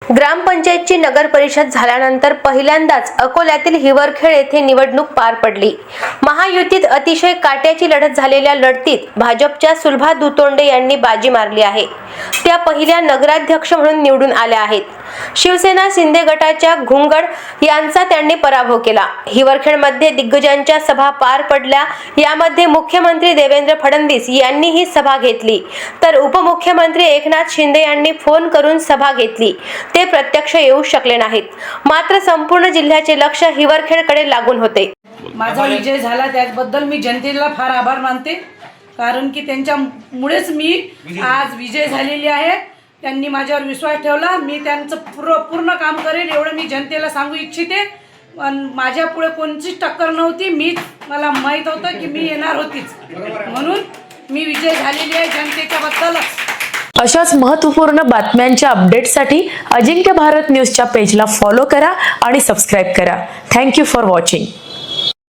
ग्रामपंचायतची नगर परिषद झाल्यानंतर पहिल्यांदाच अकोल्यातील हिवरखेड येथे निवडणूक पार पडली। महायुतीत अतिशय काट्याची लढत झालेल्या लढतीत भाजपच्या सुलभा दुतोंडे यांनी बाजी मारली आहे। त्या पहिल्या नगराध्यक्ष म्हणून निवडून आल्या आहेत। शिवसेना शिंदे गटाच्या घुंगड यांचा त्यांनी पराभव केला। हिवरखेडमध्ये दिग्गजांच्या सभा पार पडल्या। यामध्ये मुख्यमंत्री देवेंद्र फडणवीस यांनी ही सभा घेतली, तर उपमुख्यमंत्री एकनाथ शिंदे यांनी फोन करून सभा घेतली। ते प्रत्यक्ष येऊ शकले नाहीत, मात्र संपूर्ण जिल्ह्याचे लक्ष हिवरखेडकडे लागून होते। माझा विजय झाला त्याबद्दल मी जनतेला फार आभार मानते, कारण की त्यांच्यामुळेच मी आज विजय झालेली आहे। त्यांनी माझ्यावर विश्वास ठेवला, मी त्यांचं पूर्ण काम करेल एवढं मी जनतेला सांगू इच्छिते। माझ्या पुढे कोणतीच टक्कर नव्हती, मला माहीत होतं की मी येणार होतीच, म्हणून मी विजय झालेली आहे जनतेच्या बद्दलच। अशाच महत्त्वपूर्ण बातम्यांच्या अपडेटसाठी अजिंक्य भारत न्यूजच्या पेजला फॉलो करा आणि सबस्क्राइब करा। Thank you for watching.